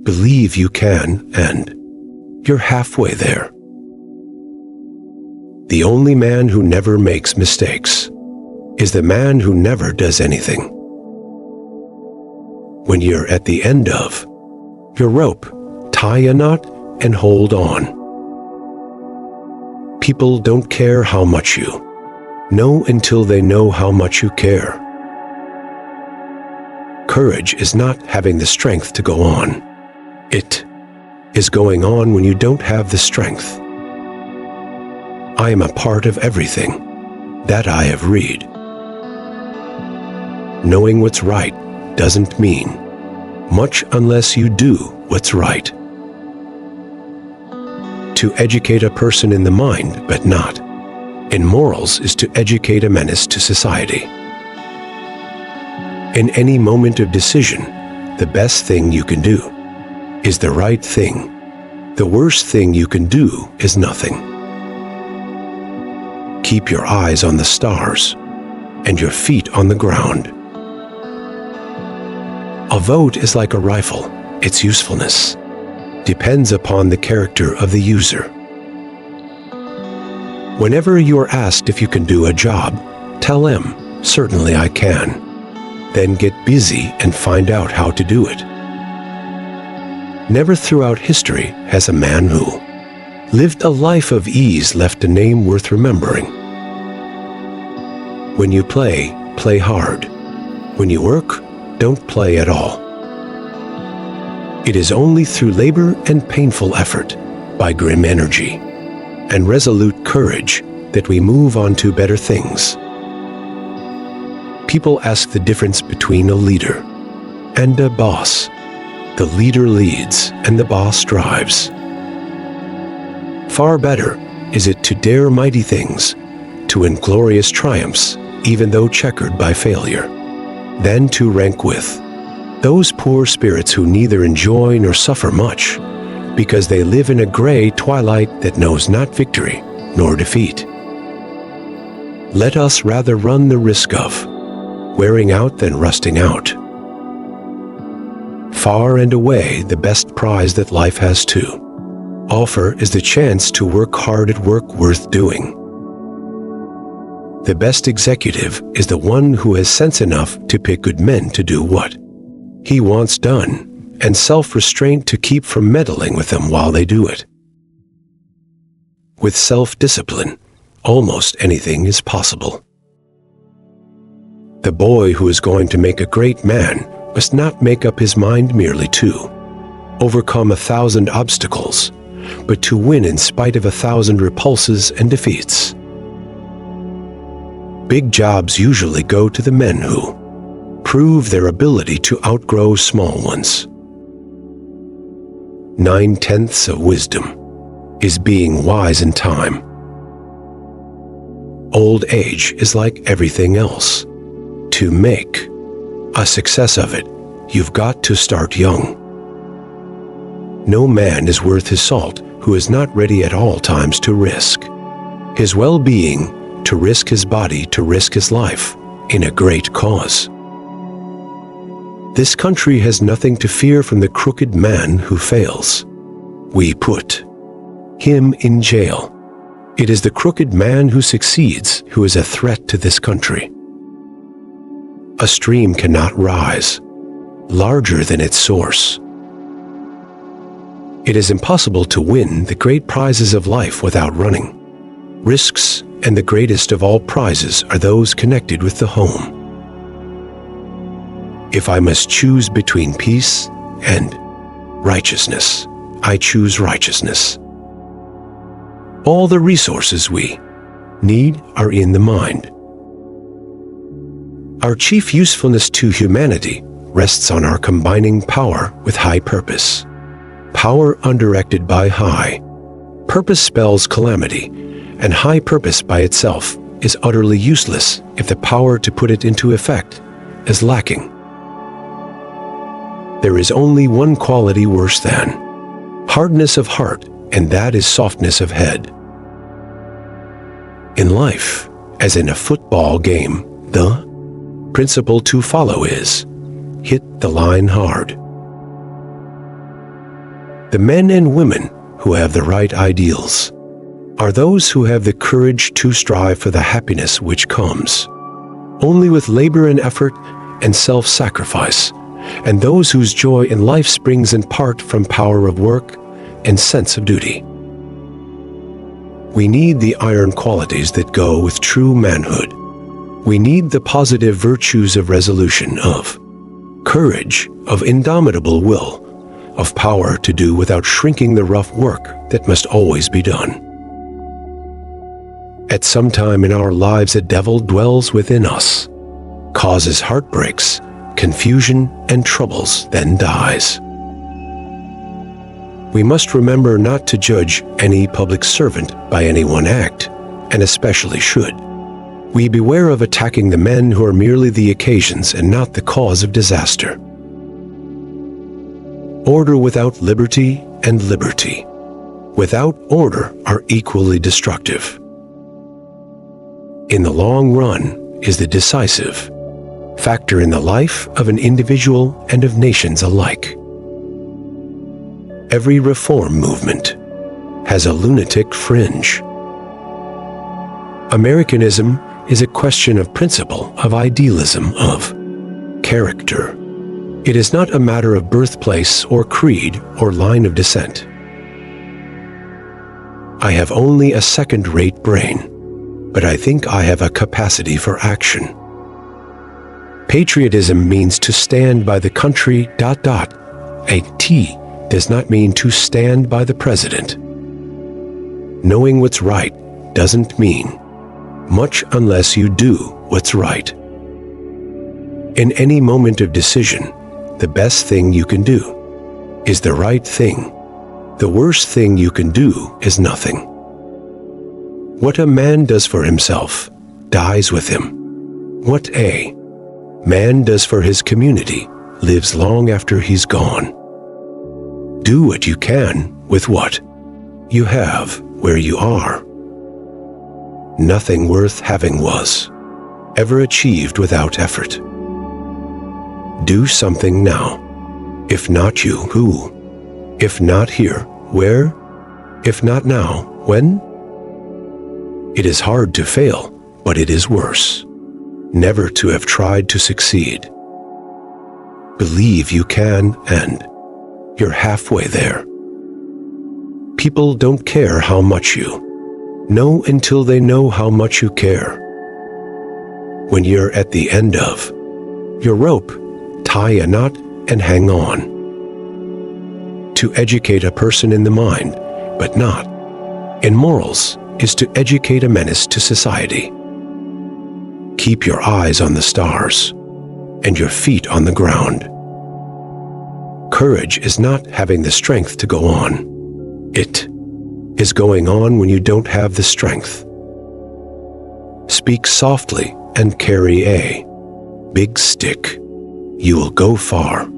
believe you can, and you're halfway there. The only man who never makes mistakes is the man who never does anything. When you're at the end of your rope, tie a knot and hold on. People don't care how much you know until they know how much you care. Courage is not having the strength to go on. It is going on when you don't have the strength. I am a part of everything that I have read. Knowing what's right doesn't mean much unless you do what's right. To educate a person in the mind, but not in morals, is to educate a menace to society. In any moment of decision, the best thing you can do is the right thing. The worst thing you can do is nothing. Keep your eyes on the stars and your feet on the ground. A vote is like a rifle. Its usefulness depends upon the character of the user. Whenever you are asked if you can do a job, tell them, "Certainly I can." Then get busy and find out how to do it. Never throughout history has a man who lived a life of ease left a name worth remembering. When you play, play hard. When you work, don't play at all. It is only through labor and painful effort, by grim energy and resolute courage, that we move on to better things. People ask the difference between a leader and a boss. The leader leads and the boss drives. Far better is it to dare mighty things, to inglorious triumphs, even though checkered by failure, than to rank with those poor spirits who neither enjoy nor suffer much, because they live in a gray twilight that knows not victory nor defeat. Let us rather run the risk of wearing out than rusting out. Far and away the best prize that life has to offer is the chance to work hard at work worth doing. The best executive is the one who has sense enough to pick good men to do what he wants done, and self-restraint to keep from meddling with them while they do it. With self-discipline, almost anything is possible. The boy who is going to make a great man must not make up his mind merely to overcome 1,000 obstacles, but to win in spite of 1,000 repulses and defeats. Big jobs usually go to the men who prove their ability to outgrow small ones. 9/10 of wisdom is being wise in time. Old age is like everything else. To make a success of it, you've got to start young. No man is worth his salt who is not ready at all times to risk his well-being, to risk his body, to risk his life in a great cause. This country has nothing to fear from the crooked man who fails. We put him in jail. It is the crooked man who succeeds who is a threat to this country. A stream cannot rise larger than its source. It is impossible to win the great prizes of life without running risks, and the greatest of all prizes are those connected with the home. If I must choose between peace and righteousness, I choose righteousness. All the resources we need are in the mind. Our chief usefulness to humanity rests on our combining power with high purpose. Power undirected by high purpose spells calamity, and high purpose by itself is utterly useless if the power to put it into effect is lacking. There is only one quality worse than hardness of heart, and that is softness of head. In life, as in a football game, the principle to follow is hit the line hard. The men and women who have the right ideals are those who have the courage to strive for the happiness which comes only with labor and effort and self-sacrifice, and those whose joy in life springs in part from power of work and sense of duty. We need the iron qualities that go with true manhood. We need the positive virtues of resolution, of courage, of indomitable will, of power to do without shrinking the rough work that must always be done. At some time in our lives, a devil dwells within us, causes heartbreaks, confusion, and troubles, then dies. We must remember not to judge any public servant by any one act, and especially should we beware of attacking the men who are merely the occasions and not the cause of disaster. Order without liberty and liberty without order are equally destructive. In the long run is the decisive factor in the life of an individual and of nations alike. Every reform movement has a lunatic fringe. Americanism is a question of principle, of idealism, of character. It is not a matter of birthplace or creed or line of descent. I have only a second-rate brain, but I think I have a capacity for action. Patriotism means to stand by the country, ... A T does not mean to stand by the president. Knowing what's right doesn't mean much unless you do what's right. In any moment of decision, the best thing you can do is the right thing. The worst thing you can do is nothing. What a man does for himself dies with him. What a man does for his community lives long after he's gone. Do what you can with what you have where you are. Nothing worth having was ever achieved without effort. Do something now. If not you, who? If not here, where? If not now, when? It is hard to fail, but it is worse never to have tried to succeed. Believe you can, and you're halfway there. People don't care how much you know until they know how much you care. When you're at the end of your rope, tie a knot and hang on. To educate a person in the mind, but not in morals, is to educate a menace to society. Keep your eyes on the stars and your feet on the ground. Courage is not having the strength to go on. It is going on when you don't have the strength. Speak softly and carry a big stick. You will go far.